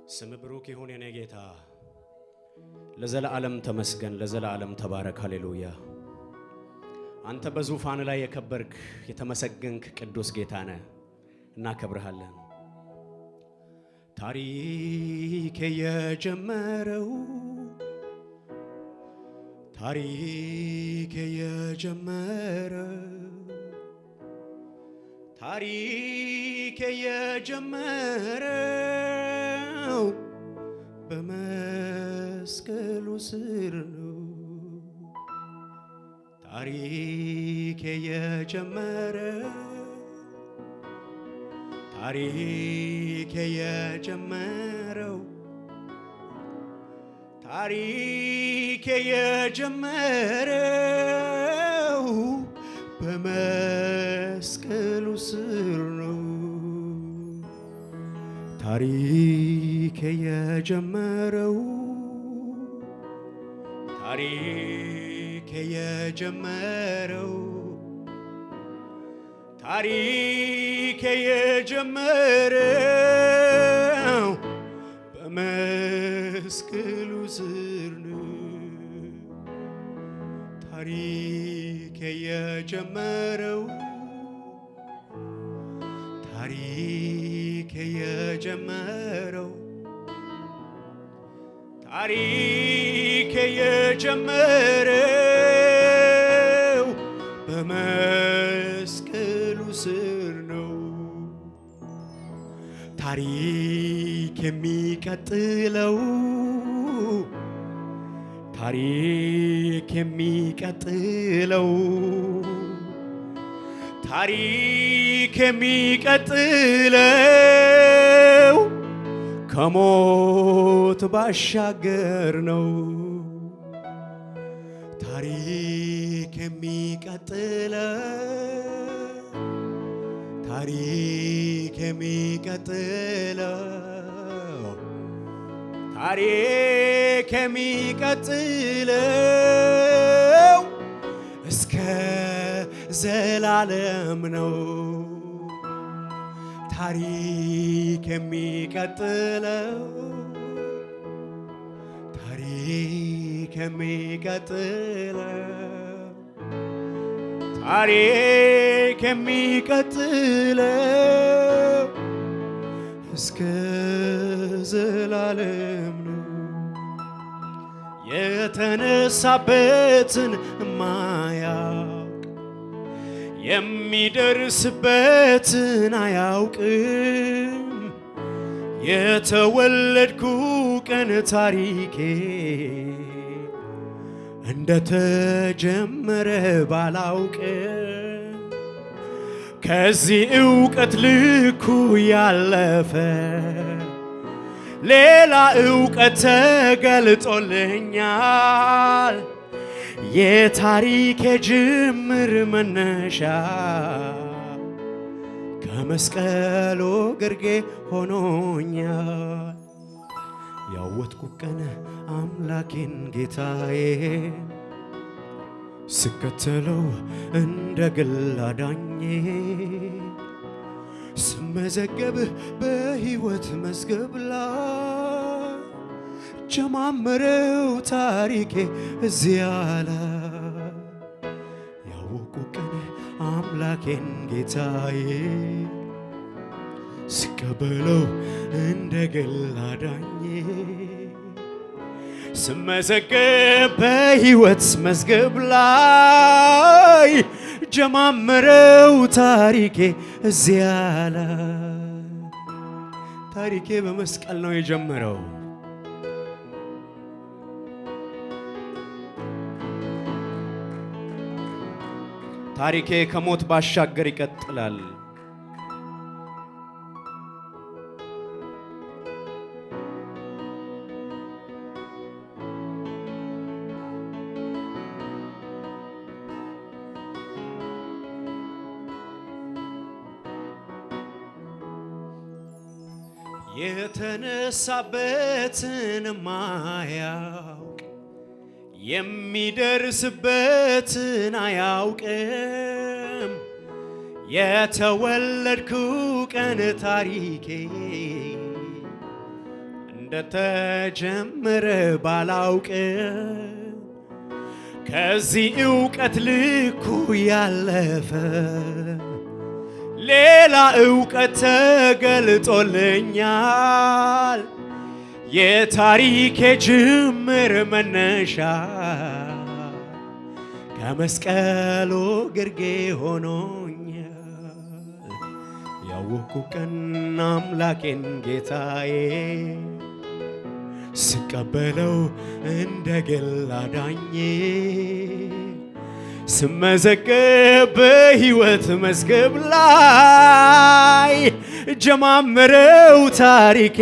ስም ብሩክ ይሁን የኔ ጌታ ለዘላለም ተመስገን ለዘላለም ተባረክ ሃሌሉያ አንተ በዙፋን ላይ የከበርክ የተመሰገንክ ቅዱስ ጌታ ነህ እናከብርሃለን ታሪክ የጀመረው በመስቀሉ ስር ነው ታሪክ የጀመረው በመስቀሉ ስር ነው ታሪክ የጀመረው በመስቀሉ ስር ነው ታሪክ የጀመረው በመስቀሉ ስር ነው ታሪክ የሚቀጥለው ከሞት ባሻገር ነው ታሪክ የሚቀጥለው እስከ ዘላለም ነው ታሪክ የሚቀጥለው እስከ ዘላለም ነው የተነሳበትን ማያውቅ የሚደርስበትን አያውቅም የተወለድኩ ቀን ታሪኬ እንደተጀመረ ባላውቅ ከዚህ ዕውቀት ልኩ ያለፈ ሌላ ዕውቀት ተገልጦልኛል የታሪኬ ጅምር መነሻ ከመስቀሉ ግርጌ ሆኖኛል ያወጥኩ ቀን አምላኬን ጌታዬን ስከተለው እንደ ግል አዳኜ ስመዘገብ በሕይወት መዝገብ ላይ ጀማመረው ታሪኬ እዚያ ላይ ያወቅኩ ቀን አምላኬን ጌታዬ ስቀበለው እንደ ግል አዳኜ ስመዘገብ በሕይወት መዝገብ ላይ ጀማመረው ታሪኬ እዚያ ላይ ታሪኬ በመስቀል ነው የጀመረው ታሪኬ ከሞት ባሻገር ይቀጥላል የተነሳበትን ማያውቅ የሚደርስበትን አያውቅም የተወለድኩ ቀን ታሪኬ እንደተጀመረ ባላውቅ ከዚህ ዕውቀት ልኩ ያለፈ ሌላ ዕውቀት ተገልጦልኛል። የታሪኬ ጅምር መነሻ ከመስቀሉ ግርጌ ሆኖኛል። ያወቅኩ ቀን አምላኬን ጌታዬ ስቀበለው እንደ ግል አዳኜ ስመዘገብ በሕይወት መዝገብ ላይ ጀማመረው ታሪኬ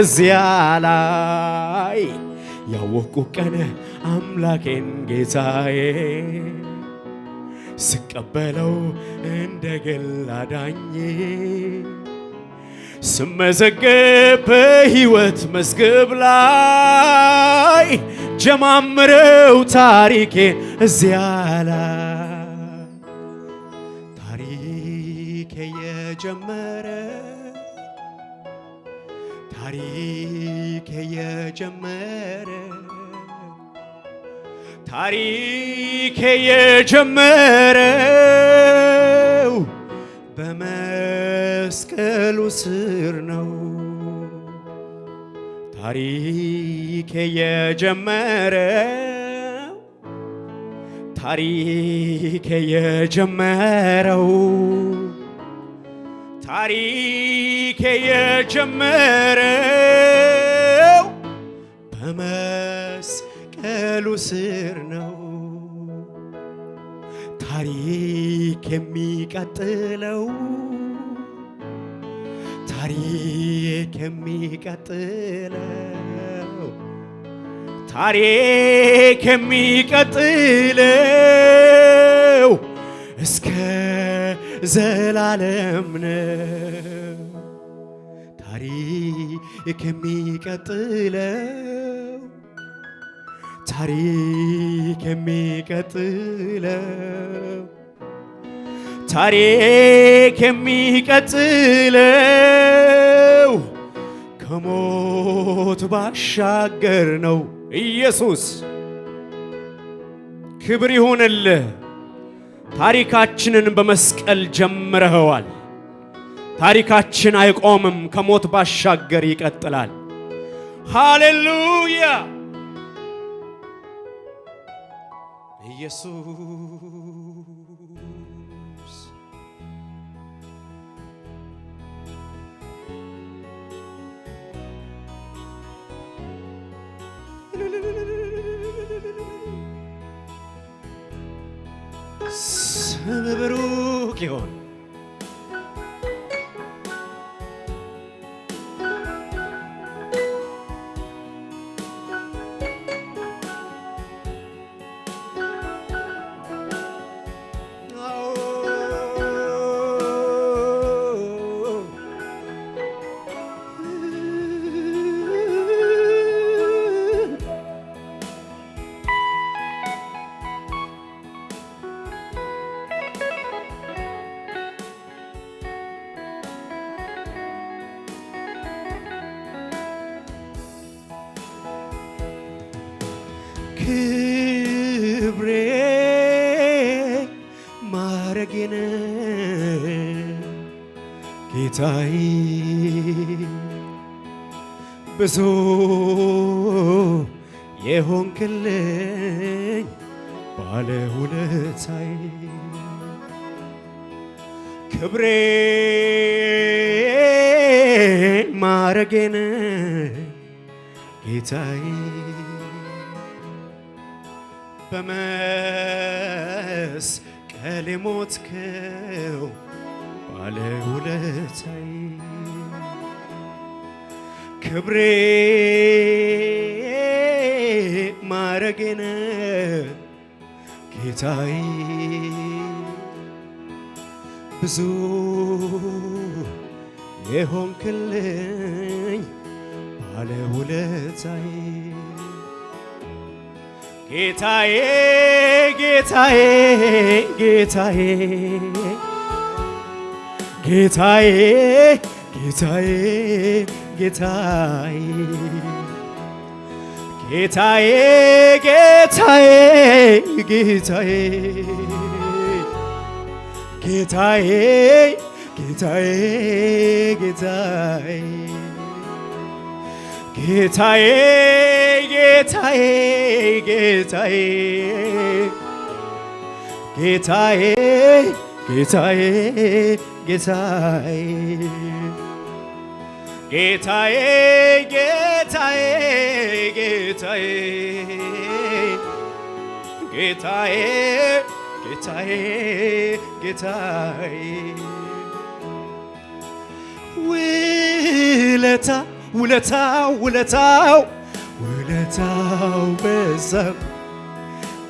እዚያ ላይ ያወቅኩ ቀን አምላኬን ጌታዬ ስቀበለው እንደ ግል አዳኜ ስመዘገብ በሕይወት መዝገብ ላይ ጀማመረው ታሪኬ እዚያ ላይ ታሪኬ የጀመረ ታሪኬ የጀመረ ታሪኬ የጀመረው በመስቀሉ ስር ነው። ታሪኬ የጀመረው ታሪኬ የጀመረው ታሪኬ የጀመረው በመስቀሉ ስር ነው። ታሪክ የሚቀጥለው ታሪክ የሚቀጥለው ታሪክ የሚቀጥለው እስከ ዘላለም ነው። ታሪክ የሚቀጥለው ታሪክ የሚቀጥለው ታሪክ የሚቀጥለው ከሞት ባሻገር ነው። ኢየሱስ ክብር ይሁንልህ። ታሪካችንን በመስቀል ጀምረኸዋል። ታሪካችን አይቆምም፣ ከሞት ባሻገር ይቀጥላል። ሃሌሉያ ኢየሱስ ስም ብሩክ ይሁን። ክብሬ ማረጌን ጌታዬ ብዙ የሆንክልኝ ባለውለታዬ ክብሬ ማረጌን ጌታዬ በመስቀል የሞትከው ባለውለታዬ ክብሬ ማረጌን ጌታዬ ብዙ የሆንክልኝ ባለውለታዬ ጌታዬ ጌታዬ ጌታዬ ጌታዬ ጌታዬ ጌታዬ ጌታዬ ጌታዬ ጌታዬ ጌታዬ ጌታዬ ጌታዬ ጌታዬ ጌታዬ ጌታዬ ጌታዬ ጌታዬ ጌታዬ ጌታዬ ጌታዬ ጌታዬ ጌታዬ ጌታዬ ጌታዬ ውለታ ውለታው ውለታው ውለታው በዛ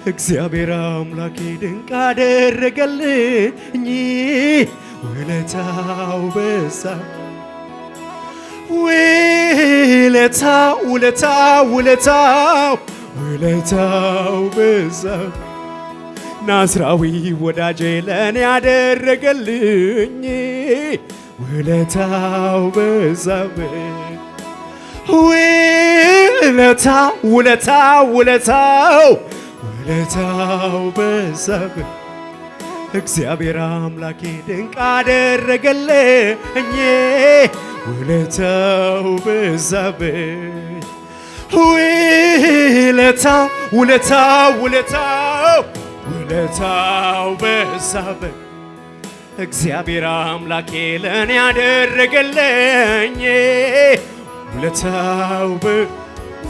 እግዚአብሔር አምላኬ ድንቅ አደረገልኝ ውለታው በዛ ውለታው ውለታው ውለታው ውለታው በዛ ናዝራዊ ወዳጄ ለኔ ያደረገልኝ ውለታው በዛብኝ ውለታው ውለታው ውለታው ውለታው በዛብኝ እግዚአብሔር አምላኬ ድንቅ አደረገልኝ ውለታው በዛብኝ ውለታው ውለታው ውለታው ውለታው በዛብኝ እግዚአብሔር አምላኬ ለኔ ያደረገልኝ ውለታው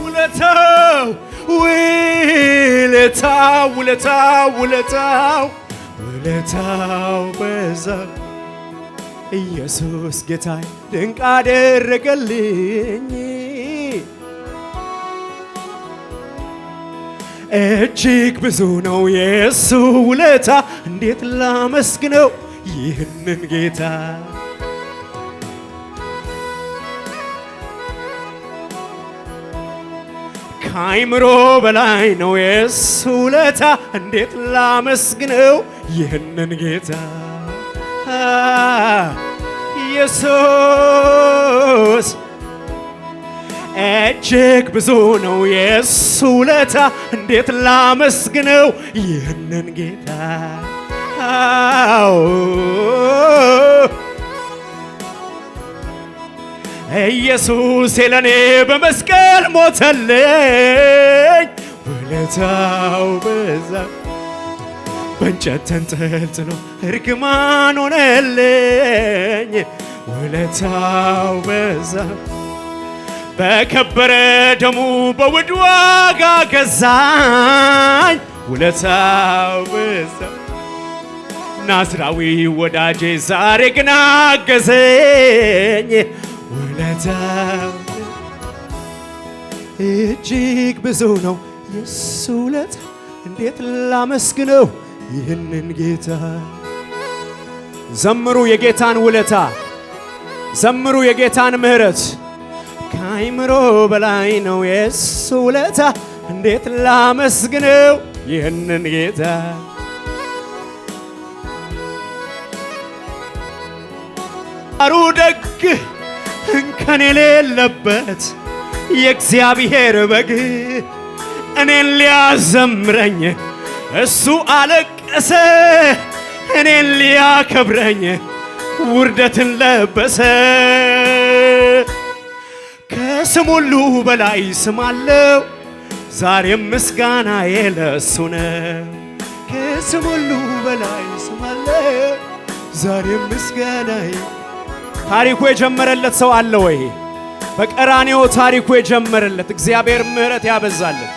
ውለታው ውለታው ውለታው ውለታው ውለታው በዛ ኢየሱስ ጌታዬ ድንቅ አደረገልኝ እጅግ ብዙ ነው የሱ ውለታ እንዴት ላመስግነው ይህንን ጌታ ከአይምሮ በላይ ነው የሱ ውለታ እንዴት ላመስግነው ይህንን ጌታ ኢየሱስ እጅግ ብዙ ነው የሱ ውለታ እንዴት ላመስግነው ይህንን ጌታ ኢየሱስ ለኔ በመስቀል ሞተልኝ ውለታው በዛ በእንጨት ተንጠልጥሎ እርግማን ሆነልኝ ውለታው በዛ በከበረ ደሙ በውድ ዋጋ ገዛኝ ውለታው በዛ ናዝራዊ ወዳጄ ዛሬ ግን አገዘኝ ውለታው እጅግ ብዙ ነው የሱ ውለታ እንዴት ላመስግነው ይህንን ጌታ ዘምሩ የጌታን ውለታ ዘምሩ የጌታን ምሕረት ከአይምሮ በላይ ነው የሱ ውለታ እንዴት ላመስግነው ይህንን ጌታ አሩ ደግ እንከን የሌለበት የእግዚአብሔር በግ እኔን ሊያዘምረኝ እሱ አለቀሰ እኔን ሊያከብረኝ ውርደትን ለበሰ ከስም ሁሉ በላይ ስም አለው ዛሬም ምስጋናዬ ለእሱ ነው ከስም ሁሉ በላይ ስም አለው ዛሬም ምስጋናዬ ታሪኩ የጀመረለት ሰው አለ ወይ? በቀራንዮ ታሪኩ የጀመረለት እግዚአብሔር ምሕረት ያበዛለት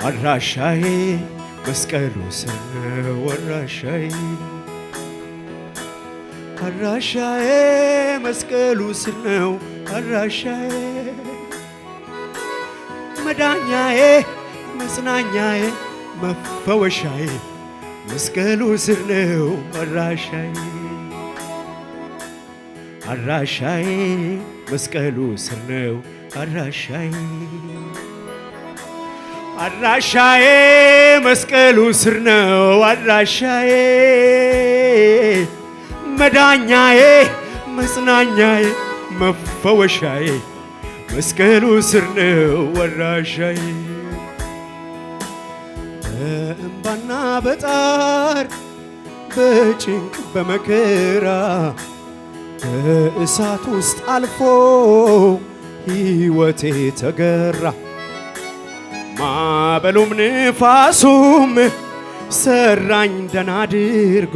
አድራሻዬ መስቀሉ ስር ነው አድራሻዬ አድራሻዬ መስቀሉ ስር ነው አድራሻዬ መዳኛዬ መጽናኛዬ መፈወሻዬ መስቀሉ ስር ነው አድራሻዬ አድራሻዬ መስቀሉ ስር ነው አድራሻዬ አድራሻዬ መስቀሉ ስር ነው አድራሻዬ መዳኛዬ መጽናኛዬ መፈወሻዬ መስቀሉ ስር ነው አድራሻዬ በእንባና በጣር በጭንቅ በመከራ በእሳት ውስጥ አልፎ ሕይወቴ ተገራ ማዕበሉም ንፋሱም ሰራኝ ደና አድርጎ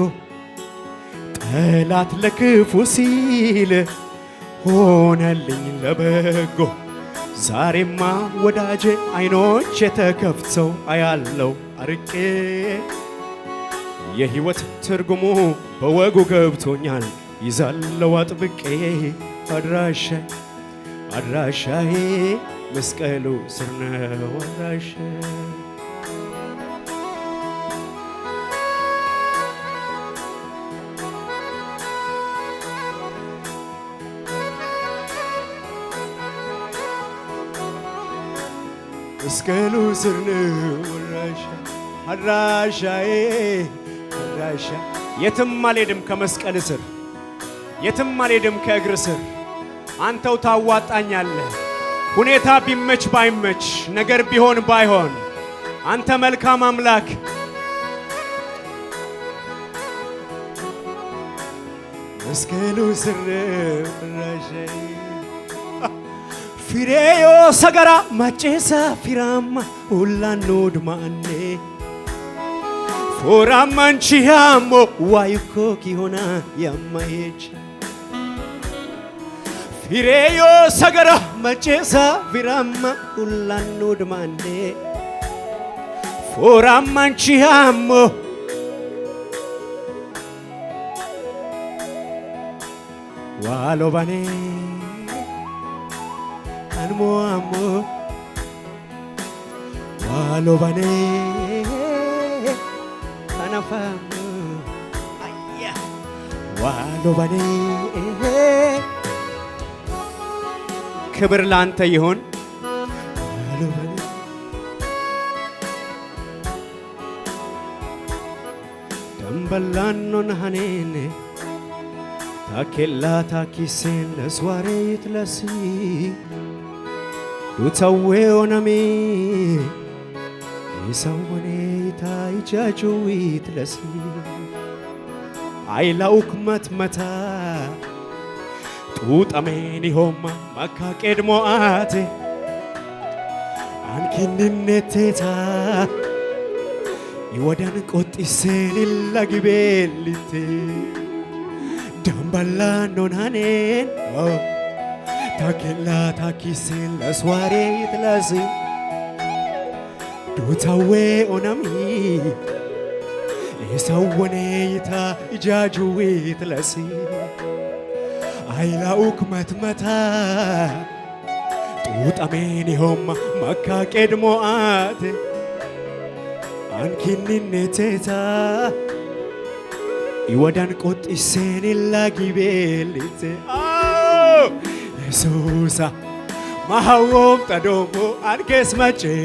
ጠላት ለክፉ ሲል ሆነልኝ ለበጎ ዛሬማ ወዳጄ አይኖች የተከፍተው አያለው አርቄ የሕይወት ትርጉሙ በወጉ ገብቶኛል ይዛለው አጥብቄ አድራሻዬ አድራሻዬ መስቀሉ ስር ነው አድራሻዬ መስቀሉ ስር ነው አድራሻዬ አድራሻዬ የትም አልሄድም ከመስቀል ስር የትም አልሄድም ከእግር ስር አንተው ታዋጣኛለህ ሁኔታ ቢመች ባይመች ነገር ቢሆን ባይሆን አንተ መልካም አምላክ መስቀሉ ስር አድራሻዬ ፊሬዮ ሰገራ ማጨሳ ፊራማ ሁላኖ ድማኔ ፎራማንቺያሞ ዋይኮ ኪሆና ያማየች ፊሬዮ ሰገራ ማጨሳ ፊራማ ሁላኖ ድማኔ ፎራማንቺያሞ ዋሎባኔ አንሞ አሞ ዋሎባኔ አናፋም አያ ዋሎባኔ ክብር ላንተ ይሁን ዋሎባኔ ደምበላኖ ነሐኔኔ ታኬላ ታኪሴን ለስዋሬት ለሲ ዱታዌ ኦነሚ ኢሳወኔ ታይጃጁዊት ለሲ አይላኡክ መትመታ ጡጠሜኒ ሆማ መካ ቄድሞአቴ አንኪንነቴታ ይወደን ቆጢሴን ኢላጊቤልቴ ደምበላኖ ናኔን ታኬላ ታኪሴን ለስዋሬት ለሲ ዱታዌ ኦነሚ ኢሳወኔታ ኢጃጁዊት ለሲ አይላኡክ መትመታ ጡጠሜኒ ሆማ መካ ቄድሞአቴ አንኪንነቴታ ይወዳን ቆጢሴን ኢላጊቤልቴ Yesusa mahawom tadomo ankees mache